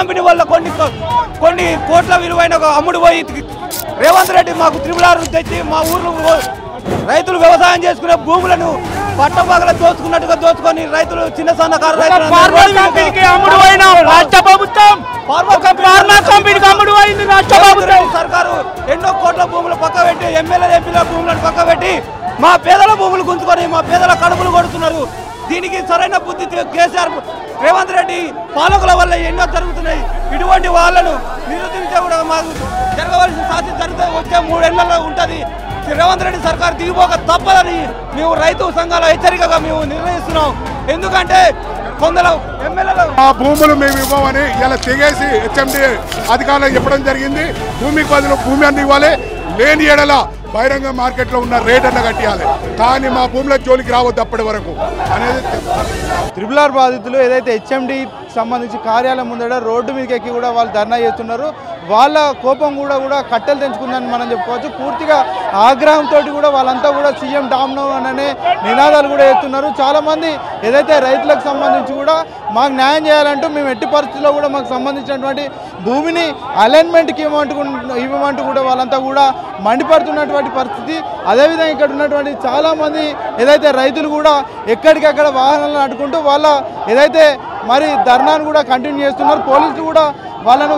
Company వల్ల కొన్ని కోట్ల విలువైన అమ్ముడు పోయి రేవంత్ రెడ్డి మాకు త్రిపుల్ తెచ్చి మా ఊర్లో రైతులు వ్యవసాయం చేసుకునే భూములను పట్టపగల దోచుకున్నట్టుగా దోచుకొని రైతులు చిన్న సన్నకారు సర్కారు ఎన్నో కోట్ల భూములు పక్క పెట్టి ఎమ్మెల్యే ఎంపీల భూములను పక్క పెట్టి మా పేదల భూములు గుంజుకొని మా పేదల కడుపులు కొడుతున్నారు. దీనికి సరైన బుద్ధి కేసీఆర్ రేవంత్ రెడ్డి పాలకుల వల్ల ఎన్నో జరుగుతున్నాయి. ఇటువంటి వాళ్ళను నిరోధించే కూడా మాకు జరగవలసిన శాస్త్రం జరిగితే వచ్చే 3 ఏళ్లలో ఉంటుంది. రేవంత్ రెడ్డి సర్కారు దిగిపోక తప్పదని మేము రైతు సంఘాల హెచ్చరికగా మేము నిర్ణయిస్తున్నాం. ఎందుకంటే కొందరు ఎమ్మెల్యేలు ఆ భూములు మేము ఇవ్వమని ఇలా తెగేసి హెచ్ఎండి అధికారులకు చెప్పడం జరిగింది. భూమికి బదులు భూమి అన్ని ఇవ్వాలి, లేని ఏడల బహిరంగ మార్కెట్లో ఉన్న రేట్ అన్న కట్టియాలి, కానీ మా భూముల జోలికి రావద్దు అప్పటి వరకు అనేది. త్రిపుల్ ఆర్ బాధితులు ఏదైతే హెచ్ఎండి సంబంధించి కార్యాలయం ముందర రోడ్డు మీదకి ఎక్కి కూడా వాళ్ళు ధర్నా చేస్తున్నారు. వాళ్ళ కోపం కూడా కట్టెలు తెంచుకుందని మనం చెప్పుకోవచ్చు. పూర్తిగా ఆగ్రహంతో కూడా వాళ్ళంతా కూడా సీఎం డౌన్ అనే నినాదాలు కూడా చేస్తున్నారు. చాలామంది ఏదైతే రైతులకు సంబంధించి కూడా మాకు న్యాయం చేయాలంటూ మేము ఎట్టి పరిస్థితుల్లో కూడా మాకు సంబంధించినటువంటి భూమిని అలైన్మెంట్కి ఇవ్వమంటూ కూడా వాళ్ళంతా కూడా మండిపడుతున్నటువంటి పరిస్థితి. అదేవిధంగా ఇక్కడ ఉన్నటువంటి చాలామంది ఏదైతే రైతులు కూడా ఎక్కడికక్కడ వాహనాలను అడ్డుకుంటూ వాళ్ళ ఏదైతే మరి ధర్నాను కూడా కంటిన్యూ చేస్తున్నారు. పోలీసులు కూడా వాళ్ళను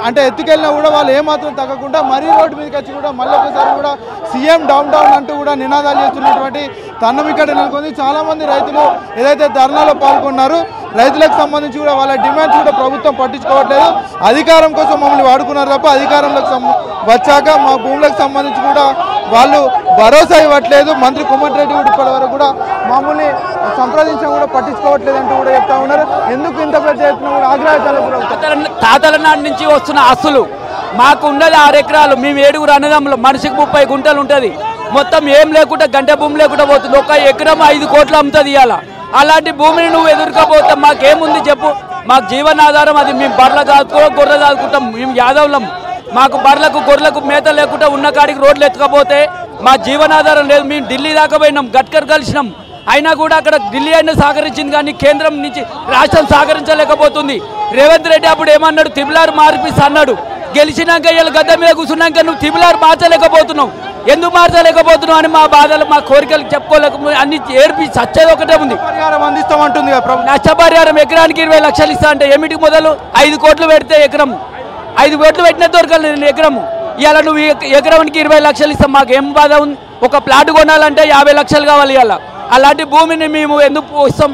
అంటే ఎత్తుకెళ్ళినా కూడా వాళ్ళు ఏమాత్రం తగ్గకుండా మరీ రోడ్డు మీదకి వచ్చి కూడా మళ్ళీ ఒకసారి కూడా సీఎం డౌన్ అంటూ కూడా నినాదాలు చేస్తున్నటువంటి తరుణం ఇక్కడ నెలకొంది. చాలామంది రైతులు ఏదైతే ధర్నాలో పాల్గొన్నారు, రైతులకు సంబంధించి కూడా వాళ్ళ డిమాండ్స్ కూడా ప్రభుత్వం పట్టించుకోవట్లేదు. అధికారం కోసం మమ్మల్ని వాడుకున్నారు తప్ప అధికారంలోకి వచ్చాక మా భూములకు సంబంధించి కూడా వాళ్ళు భరోసా ఇవ్వట్లేదు. మంత్రి కోమటిరెడ్డి కూడా ఇప్పటి వరకు కూడా మమ్మల్ని సంప్రదించడం కూడా పట్టించుకోవట్లేదు అంటూ కూడా చెప్తా ఉన్నారు. ఎందుకు ఇంత పెద్ద ఎత్తున కూడా ఆగ్రహాలు తాతల నాటి నుంచి వస్తున్న ఆస్తులు మాకు ఉన్నది 6 ఎకరాలు. మేము 7 అన్నదమ్ములు, మనిషికి 30 గుంటలు ఉంటుంది. మొత్తం ఏం లేకుండా గంట భూమి లేకుండా పోతుంది. 1 ఎకరం 5 కోట్లు అమ్ముతుంది ఇవాళ. అలాంటి భూమిని నువ్వు ఎదుర్కోపోతాం మాకేముంది చెప్పు? మాకు జీవనాధారం అది. మేము బర్రెలు దాచుకోవడం, గొర్రెలు దాచుకుంటాం. మేము యాదవులం. మాకు బర్రెలకు గొర్రెలకు మేత లేకుండా ఉన్న కాడికి రోడ్లు ఎత్తుకపోతే మా జీవనాధారం లేదు. మేము ఢిల్లీ దాకా పోయినాం, గడ్కర్ కలిసినాం. అయినా కూడా అక్కడ ఢిల్లీ అయినా సహకరించింది, కానీ కేంద్రం నుంచి రాష్ట్రం సహకరించలేకపోతుంది. రేవంత్ రెడ్డి అప్పుడు ఏమన్నాడు? త్రిపుల్ ఆర్ మార్పిస్తా అన్నాడు. గెలిచినాక వీళ్ళు గద్ద మీద కూర్చున్నాక నువ్వు త్రిపుల్ ఆర్ మార్చలేకపోతున్నావు, ఎందుకు మార్చలేకపోతున్నావు అని మా బాధలు మా కోరికలు చెప్పుకోలేకపోతే అన్ని ఏడిపి సచ్చేది ఒకటే ఉంది. అందిస్తామంటుంది నష్టపరిహారం ఎకరానికి 20 లక్షలు ఇస్తా అంటే ఏమిటికి మొదలు 5 కోట్లు పెడితే ఎకరం 5 కోట్లు పెట్టిన దొరకలేదు ఎకరము. ఇవాళ నువ్వు ఎకరానికి 20 లక్షలు ఇస్తాం, మాకు ఏం బాధ ఉంది? ఒక ప్లాట్ కొనాలంటే 50 లక్షలు కావాలి. ఇవాళ అలాంటి భూమిని మేము ఎందుకు ఇస్తాం?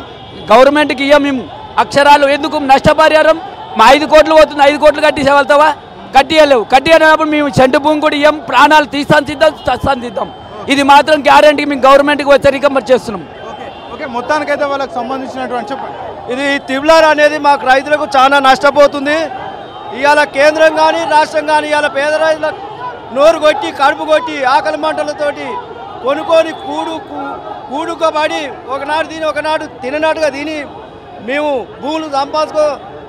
గవర్నమెంట్కి ఇవ్వం మేము అక్షరాలు. ఎందుకు నష్టపరిహారం? మా 5 కోట్లు పోతుంది, 5 కోట్లు కట్టేసే వెళ్తావా? కట్టియలేవు. కట్టినప్పుడు మేము చెంటు భూమి కూడా ఇవ్వం, ప్రాణాలు తీస్తాం. ఇది మాత్రం గ్యారంటీ మేము గవర్నమెంట్కి హెచ్చరిక చేస్తున్నాం. ఓకే, మొత్తానికైతే వాళ్ళకి సంబంధించినటువంటి చెప్పండి. ఇది త్రిపుల్ ఆర్ అనేది మాకు రైతులకు చాలా నష్టపోతుంది. ఇవాళ కేంద్రం కానీ రాష్ట్రం కానీ ఇవాళ పేద రైతులకు నోరు కొట్టి కడుపు కొట్టి ఆకలి మంటలతోటి కొనుక్కొని కూడుకోబడి ఒకనాడు తిని ఒకనాడు తిననట్టుగా తిని మేము భూములు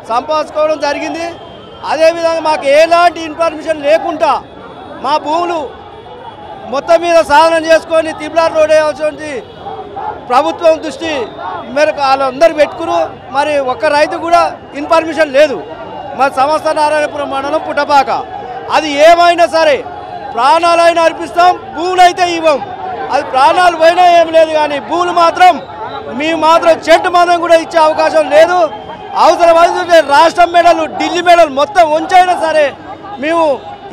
సంపాదించుకోవడం జరిగింది. అదేవిధంగా మాకు ఎలాంటి ఇన్ఫర్మేషన్ లేకుండా మా భూములు మొత్తం మీద సాధన చేసుకొని త్రిపుల్ ఆర్ రోడ్ వేయాల్సి ప్రభుత్వం దృష్టి మేరకు వాళ్ళందరూ పెట్టుకురు. మరి ఒక్క రైతు కూడా ఇన్ఫర్మేషన్ లేదు. మరి సంస్థ నారాయణపురం మండలం పుట్టపాక. అది ఏమైనా సరే ప్రాణాలైనా అర్పిస్తాం, భూములు అయితే ఇవ్వం. అది ప్రాణాలు పోయినా ఏం లేదు, కానీ భూములు మాత్రం మేము మాత్రం చెట్టు మాత్రం కూడా ఇచ్చే అవకాశం లేదు. అవసరమైతే రాష్ట్రం మెడలు ఢిల్లీ మెడలు మొత్తం ఉంచైనా సరే మేము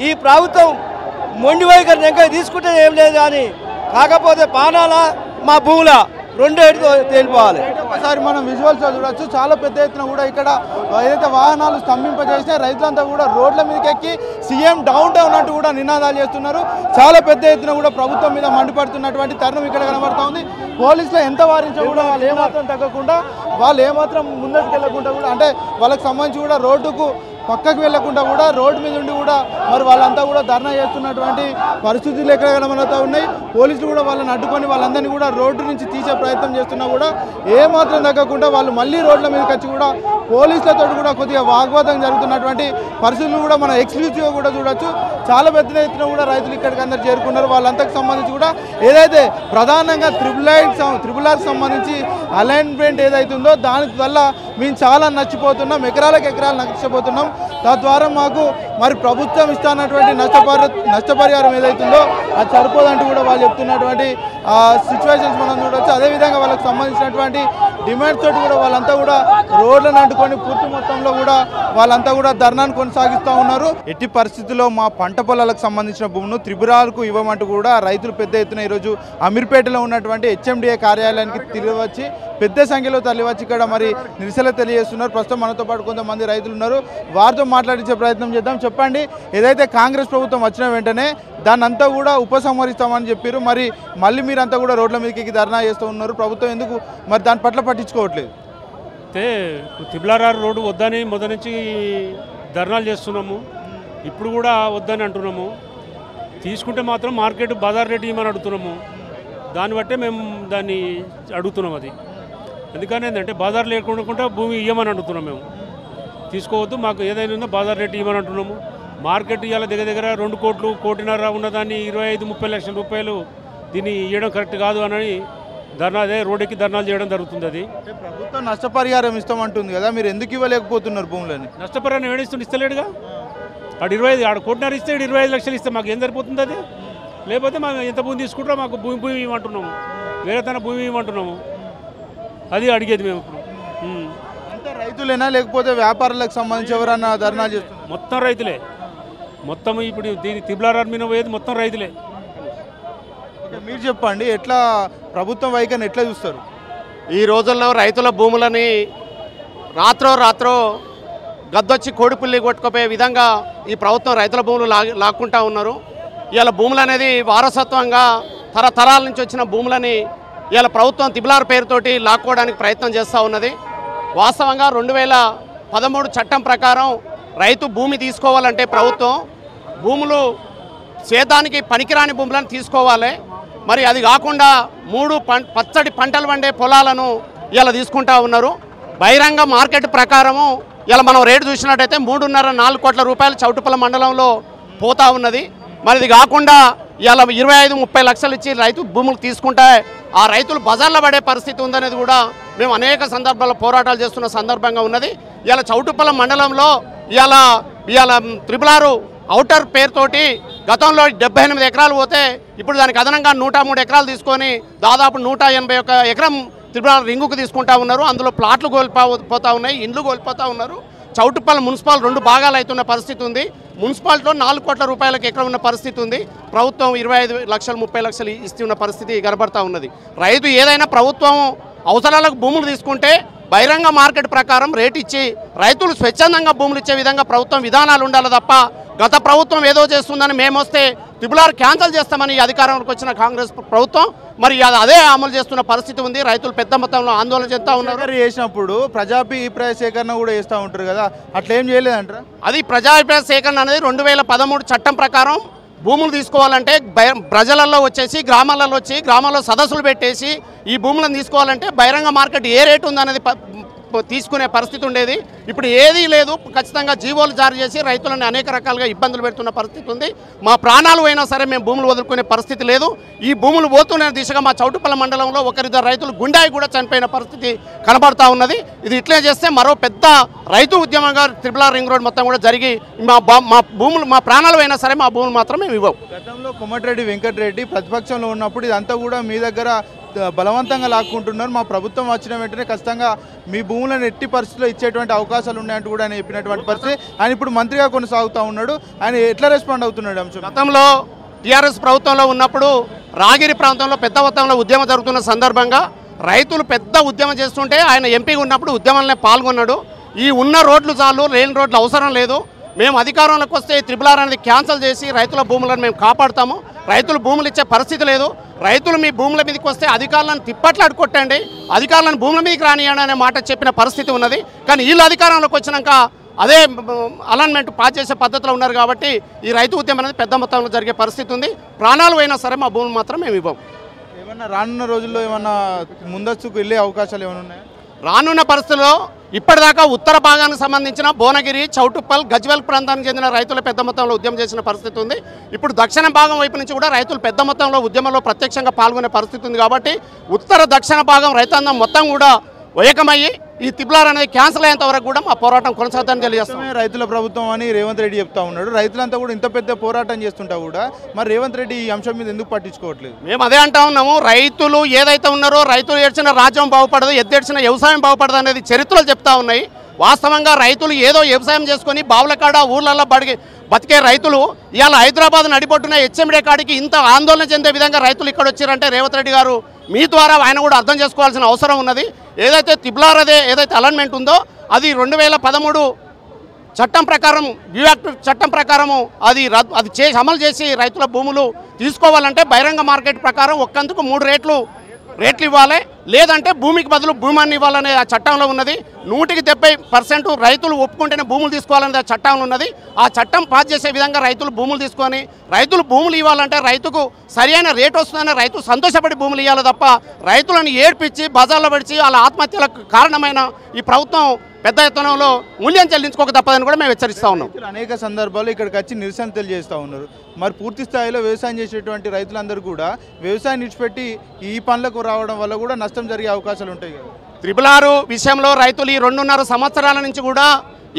ఈ ప్రభుత్వం మొండి వైఖరిని ఇంకా తీసుకుంటే ఏం లేదు, కానీ కాకపోతే పానాల మా భూముల రెండేటితో తేలిపోవాలి. ఒకసారి మనం విజువల్స్ చూడొచ్చు. చాలా పెద్ద ఎత్తున కూడా ఇక్కడ ఏదైతే వాహనాలు స్తంభింపజేసినా రైతులంతా కూడా రోడ్ల మీదకి ఎక్కి సీఎం డౌన్ అంటూ కూడా నినాదాలు చేస్తున్నారు. చాలా పెద్ద ఎత్తున కూడా ప్రభుత్వం మీద మండిపడుతున్నటువంటి తరుణం ఇక్కడ కనబడతా ఉంది. పోలీసులు ఎంత వారించా కూడా వాళ్ళు ఏమాత్రం తగ్గకుండా, వాళ్ళు ఏమాత్రం ముందరికి వెళ్ళకుండా కూడా, అంటే వాళ్ళకి సంబంధించి కూడా రోడ్డుకు పక్కకు వెళ్లకుండా కూడా రోడ్డు మీద ఉండి కూడా మరి వాళ్ళంతా కూడా ధర్నా చేస్తున్నటువంటి పరిస్థితులు ఎక్కడ కనబడుతూ ఉన్నాయి. పోలీసులు కూడా వాళ్ళని అడ్డుకొని వాళ్ళందరినీ కూడా రోడ్డు నుంచి తీసే ప్రయత్నం చేస్తున్నా కూడా ఏమాత్రం తగ్గకుండా వాళ్ళు మళ్ళీ రోడ్ల మీదకి వచ్చి కూడా పోలీసులతో కూడా కొద్దిగా వాగ్వాదం జరుగుతున్నటువంటి పరిస్థితులు కూడా మనం ఎక్స్క్లూజివ్గా కూడా చూడొచ్చు. చాలా పెద్ద ఎత్తున కూడా రైతులు ఇక్కడికి అందరు చేరుకున్నారు. వాళ్ళంతకు సంబంధించి కూడా ఏదైతే ప్రధానంగా త్రిపుల్ ఆర్కి సంబంధించి అలైన్మెంట్ ఏదైతే ఉందో దాని వల్ల మేము చాలా నచ్చిపోతున్నాం, ఎకరాలకు ఎకరాలు నచ్చిపోతున్నాం. తద్వారా మాకు మరి ప్రభుత్వం ఇస్తున్నటువంటి నష్టపరిహారం ఏదైతుందో అది సరిపోదంటూ కూడా వాళ్ళు చెప్తున్నటువంటి సిచ్యువేషన్స్ మనం చూడవచ్చు. అదేవిధంగా వాళ్ళకి సంబంధించినటువంటి డిమాండ్స్ తోటి కూడా వాళ్ళంతా కూడా రోడ్లను అడ్డుకొని పూర్తి మొత్తంలో కూడా వాళ్ళంతా కూడా ధర్నాను కొనసాగిస్తూ ఉన్నారు. ఎట్టి పరిస్థితుల్లో మా పంట పొలాలకు సంబంధించిన భూమును త్రిపురాలకు ఇవ్వమంటూ కూడా రైతులు పెద్ద ఎత్తున ఈరోజు అమీర్పేటలో ఉన్నటువంటి HMDA కార్యాలయానికి తిరిగి వచ్చి పెద్ద సంఖ్యలో తరలివచ్చి ఇక్కడ మరి నిరసన తెలియజేస్తున్నారు. ప్రస్తుతం మనతో పాటు కొంతమంది రైతులు ఉన్నారు, వారితో మాట్లాడించే ప్రయత్నం చేద్దాం. చెప్పండి, ఏదైతే కాంగ్రెస్ ప్రభుత్వం వచ్చిన వెంటనే దాన్ని అంతా కూడా ఉపసంహరిస్తామని చెప్పారు, మరి మళ్ళీ మీరంతా కూడా రోడ్ల మీదకి ధర్నా చేస్తూ ఉన్నారు. ప్రభుత్వం ఎందుకు మరి దాని పట్ల పట్టించుకోవట్లేదు? అయితే తిబ్లారారు రోడ్డు వద్దని మొదటి నుంచి ధర్నాలు చేస్తున్నాము, ఇప్పుడు కూడా వద్దని అంటున్నాము. తీసుకుంటే మాత్రం మార్కెట్ బజార్ రేట్ ఇవ్వమని అడుగుతున్నాము. దాన్ని బట్టే మేము దాన్ని అడుగుతున్నాం. అది ఎందుకని ఏంటంటే బజార్ లేకుండా భూమి ఇవ్వమని అడుగుతున్నాం. మేము తీసుకోవద్దు, మాకు ఏదైనా బజార్ రేట్ ఇవ్వమని అంటున్నాము. మార్కెట్ ఇవాళ దగ్గర 2 కోట్లు 1.5 కోటి ఉన్నదాన్ని 25-30 లక్షల రూపాయలు దీన్ని ఇవ్వడం కరెక్ట్ కాదు అని రోడ్డుకి ధర్నాలు చేయడం జరుగుతుంది. అది ప్రభుత్వం నష్టపరిహారం ఇస్తామంటుంది కదా, మీరు ఎందుకు ఇవ్వలేకపోతున్నారు భూములని? నష్టపరిహారం ఇస్తలేడుగా. ఆడు 25 ఆడు 1.5 కోటి ఇస్తే 25 లక్షలు ఇస్తే మాకు ఏం సరిపోతుంది? అది లేకపోతే మేము ఎంత భూమి తీసుకుంటారో మాకు భూమి ఇవ్వమంటున్నాము, వేరే తన భూమి ఇవ్వమంటున్నాము. అది అడిగేది మేము ఇప్పుడు. అంతా రైతులేనా లేకపోతే వ్యాపారులకు సంబంధించి ఎవరన్నా ధర్నా చేస్తున్నారు? మొత్తం రైతులే. మొత్తం ఇప్పుడు దీని తిబ్లారారు మీద పోయేది మొత్తం రైతులే. మీరు చెప్పండి, ఎట్లా ప్రభుత్వం వైఖరిని ఎట్లా చూస్తారు? ఈ రోజుల్లో రైతుల భూములని రాత్రో గద్దొచ్చి కోడిపుల్లి కొట్టుకుపోయే విధంగా ఈ ప్రభుత్వం రైతుల భూములు లాక్కుంటా ఉన్నారు. ఇవాళ భూములు అనేది వారసత్వంగా తరతరాల నుంచి వచ్చిన భూములని ఇవాళ ప్రభుత్వం తిబ్లార్ పేరుతోటి లాక్కోవడానికి ప్రయత్నం చేస్తూ ఉన్నది. వాస్తవంగా 2013 చట్టం ప్రకారం రైతు భూమి తీసుకోవాలంటే ప్రభుత్వం భూములు సేద్యానికి పనికిరాని భూములను తీసుకోవాలి. మరి అది కాకుండా 3 పచ్చడి పంటలు పండే పొలాలను ఇలా తీసుకుంటా ఉన్నారు. బహిరంగ మార్కెట్ ప్రకారము ఇలా మనం రేటు చూసినట్టయితే 3.5-4 కోట్ల రూపాయలు చౌటుపల్లి మండలంలో పోతా ఉన్నది. మరి ఇది కాకుండా ఇలా 25-30 లక్షలు ఇచ్చి రైతు భూములు తీసుకుంటే ఆ రైతులు బజార్లో పడే పరిస్థితి ఉందనేది కూడా మేము అనేక సందర్భాల్లో పోరాటాలు చేస్తున్న సందర్భంగా ఉన్నది. ఇలా చౌటుపల్లి మండలంలో ఇవాళ త్రిపులారు ఔటర్ పేరుతోటి గతంలో 78 ఎకరాలు పోతే ఇప్పుడు దానికి అదనంగా 103 ఎకరాలు తీసుకొని దాదాపు 181 ఎకరం త్రిపులారు రింగుకు తీసుకుంటా ఉన్నారు. అందులో ప్లాట్లు కోల్పోతా ఉన్నాయి, ఇండ్లు కోల్పోతూ ఉన్నారు. చౌటుపల్లి మున్సిపల్ 2 భాగాలు అవుతున్న పరిస్థితి ఉంది. మున్సిపాలిటీలో 4 కోట్ల రూపాయలకు ఎకరం ఉన్న పరిస్థితి ఉంది. ప్రభుత్వం 25 లక్షలు 30 లక్షలు ఇస్తున్న పరిస్థితి కనబడతా ఉన్నది. రైతు ఏదైనా ప్రభుత్వం అవసరాలకు భూములు తీసుకుంటే బహిరంగ మార్కెట్ ప్రకారం రేటు ఇచ్చి రైతులు స్వచ్ఛందంగా భూములు ఇచ్చే విధంగా ప్రభుత్వం విధానాలు ఉండాలి తప్ప గత ప్రభుత్వం ఏదో చేస్తుందని మేము వస్తే తిబ్లార్ క్యాన్సల్ చేస్తామని అధికారంలోకి వచ్చిన కాంగ్రెస్ ప్రభుత్వం మరి అదే అమలు చేస్తున్న పరిస్థితి ఉంది. రైతులు పెద్ద మొత్తంలో ఆందోళన చేస్తూ ఉన్నారు. చేసినప్పుడు ప్రజాభిప్రాయ సేకరణ కూడా చేస్తూ ఉంటారు కదా, అట్లా ఏం చేయలేదంటారా? అది ప్రజాభిప్రాయ సేకరణ అనేది 2013 చట్టం ప్రకారం భూములు తీసుకోవాలంటే ప్రజలలో వచ్చేసి గ్రామాలలో వచ్చి గ్రామాల్లో సదస్సులు పెట్టేసి ఈ భూములను తీసుకోవాలంటే బహిరంగ మార్కెట్ ఏ రేటు ఉందనేది తీసుకునే పరిస్థితి ఉండేది. ఇప్పుడు ఏదీ లేదు. ఖచ్చితంగా జీవోలు జారీ చేసి రైతులను అనేక రకాలుగా ఇబ్బందులు పెడుతున్న పరిస్థితి ఉంది. మా ప్రాణాలు అయినా సరే మేము భూములు వదులుకునే పరిస్థితి లేదు. ఈ భూములు పోతున్న దిశగా మా చౌటుపల్లి మండలంలో 1-2 రైతులు గుండాయి కూడా చనిపోయిన పరిస్థితి కనబడతా ఉన్నది. ఇది ఇట్లే చేస్తే మరో పెద్ద రైతు ఉద్యమంగా త్రిపులార్ రింగ్ రోడ్ మొత్తం కూడా జరిగి మా భూములు మా ప్రాణాలు అయినా సరే మా భూములు మాత్రం మేము ఇవ్వవు. గతంలో కోమటిరెడ్డి వెంకటరెడ్డి ప్రతిపక్షంలో ఉన్నప్పుడు ఇదంతా కూడా మీ దగ్గర బలవంతంగా లాక్కుంటున్నారు. మా ప్రభుత్వం వచ్చిన వెంటనే ఖచ్చితంగా మీ భూములను ఎట్టి పరిస్థితుల్లో ఇచ్చేటువంటి అవకాశాలు ఉన్నాయంటూ కూడా ఆయన చెప్పినటువంటి పరిస్థితి. ఆయన ఇప్పుడు మంత్రిగా కొనసాగుతూ ఉన్నాడు. ఆయన ఎట్లా రెస్పాండ్ అవుతున్నాడు అంశం? గతంలో టీఆర్ఎస్ ప్రభుత్వంలో ఉన్నప్పుడు రాగిరి ప్రాంతంలో పెద్ద మొత్తంలో ఉద్యమం జరుగుతున్న సందర్భంగా రైతులు పెద్ద ఉద్యమం చేస్తుంటే ఆయన ఎంపీగా ఉన్నప్పుడు ఉద్యమంలో పాల్గొన్నాడు. ఈ ఉన్న రోడ్లు చాలు, లేని రోడ్లు అవసరం లేదు, మేము అధికారంలోకి వస్తే త్రిపులార్ అనేది క్యాన్సల్ చేసి రైతుల భూములను మేము కాపాడుతాము, రైతులు భూములు ఇచ్చే పరిస్థితి లేదు, రైతులు మీ భూముల మీదకి వస్తే అధికారులను తిప్పట్లాడు కొట్టండి, అధికారులను భూముల మీదకి రానియండి అనే మాట చెప్పిన పరిస్థితి ఉన్నది. కానీ వీళ్ళు అధికారంలోకి వచ్చినాక అదే అలైన్మెంట్ పాస్ చేసే పద్ధతిలో ఉన్నారు కాబట్టి ఈ రైతు ఉద్యమం అనేది పెద్ద మొత్తంలో జరిగే పరిస్థితి ఉంది. ప్రాణాలు అయినా సరే మా భూములు మాత్రం మేము ఇవ్వం. ఏమన్నా రానున్న రోజుల్లో ఏమన్నా ముందస్తుకు వెళ్ళే అవకాశాలు ఏమైనా ఉన్నాయా? రానున్న పరిస్థితుల్లో ఇప్పటిదాకా ఉత్తర భాగానికి సంబంధించిన భువనగిరి, చౌటుప్పల్, గజ్వేల్ ప్రాంతానికి చెందిన రైతులు పెద్ద మొత్తంలో ఉద్యమం చేసిన పరిస్థితి ఉంది. ఇప్పుడు దక్షిణ భాగం వైపు నుంచి కూడా రైతులు పెద్ద మొత్తంలో ఉద్యమంలో ప్రత్యక్షంగా పాల్గొనే పరిస్థితి ఉంది. కాబట్టి ఉత్తర దక్షిణ భాగం రైతాంగం మొత్తం కూడా ఏకమయ్యి ఈ తిబ్లార్ అనేది క్యాన్సిల్ అయ్యేంత వరకు కూడా మా పోరాటం కొనసాగుతుందని తెలియజేస్తాం. రైతుల ప్రభుత్వం అని రేవంత్ రెడ్డి చెప్తా ఉన్నాడు. రైతులంతా కూడా ఇంత పెద్ద పోరాటం చేస్తుంటా కూడా మరి రేవంత్ రెడ్డి ఈ అంశం మీద ఎందుకు పట్టించుకోవట్లేదు? మేము అదే అంటా ఉన్నాము. రైతులు ఏదైతే ఉన్నారో రైతులు ఏడ్చిన రాజ్యం బాగుపడదు, ఎద్దేడ్చిన వ్యవసాయం బాగుపడదు అనేది చరిత్రలు చెప్తా ఉన్నాయి. వాస్తవంగా రైతులు ఏదో వ్యవసాయం చేసుకొని బావుల కాడ ఊర్లలో బతికే రైతులు ఇవాళ హైదరాబాద్ నడిపొట్టున హెచ్ఎండే కాడికి ఇంత ఆందోళన చెందే విధంగా రైతులు ఇక్కడ వచ్చారంటే రేవంత్ రెడ్డి గారు మీ ద్వారా ఆయన కూడా అర్థం చేసుకోవాల్సిన అవసరం ఉన్నది. ఏదైతే తిబ్లార్ ఏదైతే అలైన్మెంట్ ఉందో అది 2013 చట్టం ప్రకారం వ్యూయాక్ట్ చట్టం ప్రకారము అది అమలు చేసి రైతుల భూములు తీసుకోవాలంటే బహిరంగ మార్కెట్ ప్రకారం ఒక్కందుకు 3 రేట్లు ఇవ్వాలి, లేదంటే భూమికి బదులు భూమాన్ని ఇవ్వాలనే ఆ చట్టంలో ఉన్నది. 100% రైతులు ఒప్పుకుంటేనే భూములు తీసుకోవాలనేది ఆ చట్టంలో ఉన్నది. ఆ చట్టం పాస్ చేసే విధంగా రైతులు భూములు తీసుకొని రైతులు భూములు ఇవ్వాలంటే రైతుకు సరైన రేటు వస్తుందని రైతు సంతోషపడి భూములు ఇవ్వాలి తప్ప రైతులను ఏడ్పించి బజార్లో పడిచి వాళ్ళ ఆత్మహత్యలకు కారణమైన ఈ ప్రభుత్వం పెద్ద ఎత్తునలో మూల్యం చెల్లించుకోక తప్పదని కూడా మేము హెచ్చరిస్తూ ఉన్నాం. అనేక సందర్భాల్లో ఇక్కడికి వచ్చి నిరసన తెలియజేస్తూ ఉన్నారు. మరి పూర్తి స్థాయిలో వ్యవసాయం చేసేటువంటి రైతులందరూ కూడా వ్యవసాయం విడిచిపెట్టి ఈ పనులకు రావడం వల్ల కూడా నష్టం జరిగే అవకాశాలు ఉంటాయి కదా. 666 విషయంలో రైతులు ఈ 2.5 సంవత్సరాల నుంచి కూడా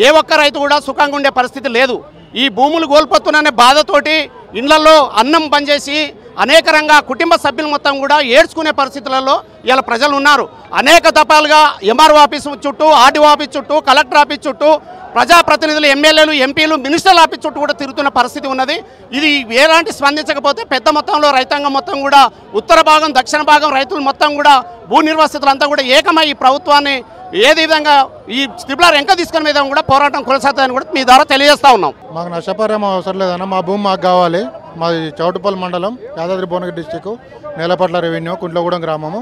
ఏ ఒక్క రైతు కూడా సుఖంగా ఉండే పరిస్థితి లేదు. ఈ భూములు కోల్పోతున్న బాధతోటి ఇళ్లలో అన్నం పనిచేసి అనేక రంగా కుటుంబ సభ్యులు మొత్తం కూడా ఏడ్చుకునే పరిస్థితులలో ఇలా ప్రజలు ఉన్నారు. అనేక దఫాలుగా ఎంఆర్ఓ ఆఫీస్ చుట్టూ, ఆర్డీఓ ఆఫీస్ చుట్టూ, కలెక్టర్ ఆఫీస్ చుట్టూ, ప్రజాప్రతినిధులు, ఎమ్మెల్యేలు, ఎంపీలు, మినిస్టర్ల ఆఫీస్ చుట్టూ కూడా తిరుగుతున్న పరిస్థితి ఉన్నది. ఇది ఎలాంటి స్పందించకపోతే పెద్ద మొత్తంలో రైతాంగం మొత్తం కూడా ఉత్తర భాగం, దక్షిణ భాగం రైతులు మొత్తం కూడా భూ నిర్వాసితులంతా కూడా ఏకమై ఈ ప్రభుత్వాన్ని ఏది విధంగా ఈ తిబ్లార్ ఎంక తీసుకునే విధంగా కూడా పోరాటం కొనసాగుతుందని కూడా మీ ద్వారా తెలియజేస్తా ఉన్నాం. మాకు నష్టపరిహారం అవసరం లేదన్న, మా భూమి మాకు కావాలి. మాది చౌటుపల్లి మండలం, యాదాద్రి భువనగిరి డిస్టిక్, నేలపట్ల రెవెన్యూ, కుంట్లగూడెం గ్రామము.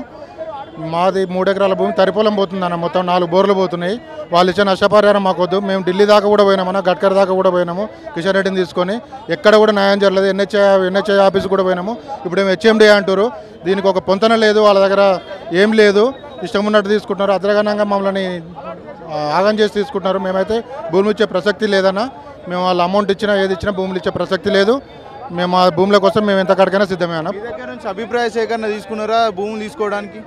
మాది 3 ఎకరాల భూమి తరిపొలం పోతుందన్న, మొత్తం 4 బోర్లు పోతున్నాయి. వాళ్ళు ఇచ్చే నష్టపరిహారం మాకు వద్దు. మేము ఢిల్లీ దాకా కూడా పోయినామన్నా, గడ్కర్ దాకా కూడా పోయినాము కిషన్ రెడ్డిని తీసుకొని, ఎక్కడ కూడా న్యాయం జరగలేదు. ఎన్హెచ్ఐ ఆఫీస్ కూడా పోయినాము. ఇప్పుడు ఏమి హెచ్ఎండి అంటారు, దీనికి ఒక పొంతన లేదు, వాళ్ళ దగ్గర ఏం లేదు, ఇష్టం ఉన్నట్టు తీసుకుంటున్నారు. అద్రగణంగా మమ్మల్ని ఆగం చేసి తీసుకుంటున్నారు. మేమైతే భూములు ఇచ్చే ప్రసక్తి లేదన్నా. మేము వాళ్ళ అమౌంట్ ఇచ్చినా ఏది ఇచ్చినా భూములు ఇచ్చే ప్రసక్తి లేదు. మేము ఆ భూముల కోసం మేము ఎంత కడకైనా సిద్ధమే అన్న. మీ దగ్గర నుంచి అభిప్రాయ సేకరణ తీసుకున్నారా భూములు తీసుకోవడానికి?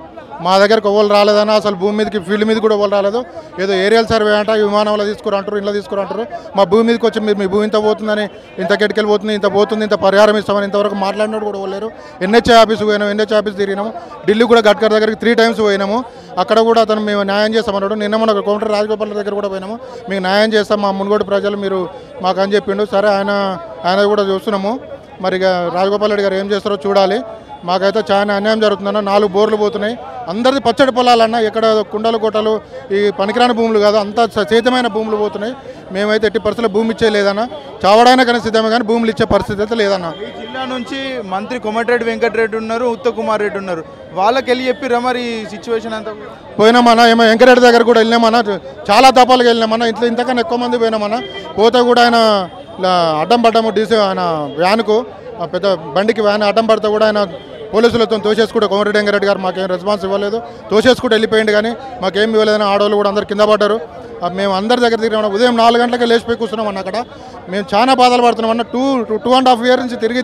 మా దగ్గరకు ఎవరు రాలేదన్న, అసలు భూమి మీదకి ఫీల్డ్ మీద కూడా ఎవరు రాలేదు. ఏదో ఏరియల్ సర్వే అంట, విమానంలో తీసుకురంటారు, ఇంట్లో తీసుకురంటారు. మా భూమి మీదకి వచ్చి మీరు మీ భూమి ఇంత పోతుందని, ఇంత కెట్టుకెళ్ళి పోతుంది, ఇంత పోతుంది, ఇంత పరిహారం ఇస్తామని ఇంతవరకు మాట్లాడినట్టు కూడా వెళ్ళారు. ఎన్హెచ్ఐ ఆఫీస్ పోయినాము, ఎన్హెచ్ఐ ఆఫీస్ తిరిగినాము. ఢిల్లీ కూడా గడ్కర్ దగ్గరికి 3 టైమ్స్ పోయినాము. అక్కడ కూడా అతను మేము న్యాయం చేస్తామన్నాడు. నిన్న మన కౌంటర్ రాజగోపాల్ దగ్గర కూడా పోయినాము. మీకు న్యాయం చేస్తాం మా మున్గోడు ప్రజలు మీరు మాకు అని చెప్పిండు. సరే ఆయన కూడా చూస్తున్నాము. మరి రాజగోపాల్ రెడ్డి గారు ఏం చేస్తారో చూడాలి. మాకైతే చాలా అన్యాయం జరుగుతుందన్న. 4 బోర్లు పోతున్నాయి. అందరిది పచ్చడి పొలాలన్న, ఎక్కడ కుండలు కోటలు ఈ పనికిరాని భూములు కాదు, అంత సేతమైన భూములు పోతున్నాయి. మేమైతే ఎట్టి పరిస్థితుల్లో భూమి ఇచ్చే లేదన్న. చావడానికి కానీ సిద్ధమే కానీ భూములు ఇచ్చే పరిస్థితి అయితే లేదన్న. ఈ జిల్లా నుంచి మంత్రి కోమటిరెడ్డి వెంకటరెడ్డి ఉన్నారు, ఉత్తమ్ కుమార్ రెడ్డి ఉన్నారు. వాళ్ళకి వెళ్ళి చెప్పిరా మరి సిచ్యువేషన్ అంతా? పోయినామన్నా, ఏమో వెంకటరెడ్డి దగ్గర కూడా వెళ్ళినామన్నా, చాలా దఫాలుగా వెళ్ళినామన్నా. ఇంతకన్నా ఎక్కువ మంది పోయినామన్నా. పోతే కూడా ఆయన అడ్డం పడ్డాము. డీసీ ఆయన వ్యాన్కు, పెద్ద బండికి వ్యాన్ అడ్డం పడితే కూడా ఆయన పోలీసులతో తోసేసుకుంటే కోమటిరెడ్డి వెంకటరెడ్డి గారు మాకేం రెస్పాన్స్ ఇవ్వలేదు. తోసేసుకుంటూ వెళ్ళిపోయింది కానీ మాకేం ఇవ్వలేదని ఆడవాళ్ళు కూడా అందరు కింద పడ్డారు. మేము అందరి దగ్గర తిరిగినాం. ఉదయం 4 గంటలకే లేచిపోయి కూర్చున్నామన్న. అక్కడ మేము చాలా బాధలు పడుతున్నామన్న. 2.5 years నుంచి తిరిగి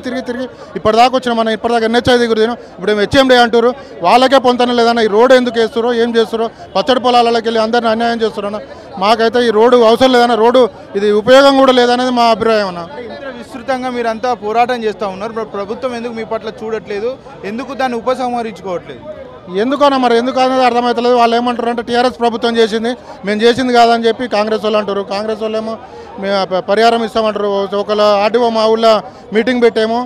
ఇప్పటిదాకా వచ్చినామన్న. ఇప్పటిదాకా ఎన్హెచ్ఐ దగ్గర తిన్నాం. ఇప్పుడు ఏం హెచ్ఎండి అంటారు. వాళ్ళకే పొంతన లేదన్న. ఈ రోడ్డు ఎందుకు వేస్తారో ఏం చేస్తారో, పచ్చడి పొలాలకి వెళ్ళి అందరిని అన్యాయం చేస్తారన్న. మాకైతే ఈ రోడ్డు అవసరం లేదన్న. రోడ్డు ఇది ఉపయోగం కూడా లేదనేది మా అభిప్రాయం అన్న. ఇంత విస్తృతంగా మీరంతా పోరాటం చేస్తూ ఉన్నారు. ప్రభుత్వం ఎందుకు మీ పట్ల చూడట్లేదు? ఎందుకు దాన్ని ఉపసంహరించుకోవట్లేదు? ఎందుకన్నా మరి ఎందుకు అనేది అర్థమవుతలేదు. వాళ్ళు ఏమంటారు అంటే టీఆర్ఎస్ ప్రభుత్వం చేసింది, మేము చేసింది కాదని చెప్పి కాంగ్రెస్ వాళ్ళు అంటారు. కాంగ్రెస్ వాళ్ళు ఏమో మేము పరిహారం ఇస్తామంటారు. ఒకళ్ళ ఆర్డీఓ మా ఊళ్ళో మీటింగ్ పెట్టేమో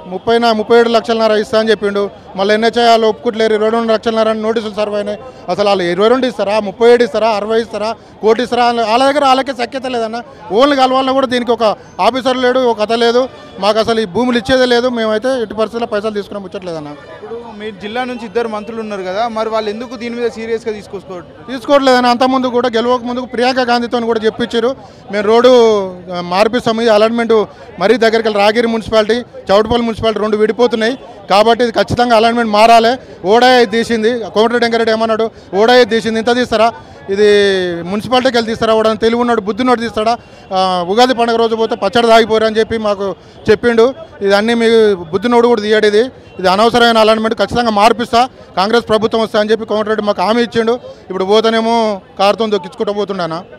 37 లక్షలన్నర ఇస్తా అని చెప్పిండు. మళ్ళీ ఎన్హెచ్ఐ వాళ్ళు ఒప్పుకుంటలేరు. 22 లక్షలన్నర అని నోటీసులు సర్వ్ అయినాయి. అసలు వాళ్ళు 22 ఇస్తారా, 37 ఇస్తారా, 60 ఇస్తారా, 1 కోటి ఇస్తారా? వాళ్ళ దగ్గర వాళ్ళకే సఖ్యత లేదన్న. ఓన్లీ కలవాలన్నా కూడా దీనికి ఒక ఆఫీసర్ లేడు, ఒక కథ లేదు. మాకు అసలు ఈ భూములు ఇచ్చేదే లేదు. మేమైతే ఎట్టి పరిస్థితుల్లో పైసలు తీసుకుని ముచ్చట్లేదన్న. ఇప్పుడు మీ జిల్లా నుంచి 2 మంత్రులు ఉన్నారు కదా, మరి వాళ్ళు ఎందుకు దీని మీద సీరియస్గా తీసుకోవట్లేదని అంతకుముందు కూడా గెలవక ముందుకు ప్రియాంక గాంధీతో కూడా చెప్పించారు. మేము రోడ్డు మార్పిస్తాము, ఈ అలాట్మెంట్ మరీ దగ్గరికి రాగిరి మున్సిపాలిటీ, చౌటుపల్లి మున్సిపాలిటీ రెండు విడిపోతున్నాయి కాబట్టి ఇది ఖచ్చితంగా అలైన్మెంట్ మారాలి. ఓడాయి తీసింది కోమటిరెడ్డి వెంకరెడ్డి ఏమన్నాడు, ఓడాయి తీసింది ఇంత తీస్తారా, ఇది మున్సిపాలిటీకి వెళ్ళి తీస్తారా, వాడని తెలివి ఉన్నాడు బుద్ధినోడు తీస్తాడా, ఉగాది పండుగ రోజు పోతే పచ్చడి తాగిపోరు అని చెప్పి మాకు చెప్పిండు. ఇది అన్నీ మీ బుద్ధినోడు కూడా తీయడు. ఇది అనవసరమైన అలైన్మెంట్ ఖచ్చితంగా మార్పిస్తా, కాంగ్రెస్ ప్రభుత్వం వస్తా అని చెప్పి కోమటిరెడ్డి మాకు హామీ ఇచ్చిండు. ఇప్పుడు పోతేనేమో కారుతో దొక్కించుకుంటూ పోతుండనా.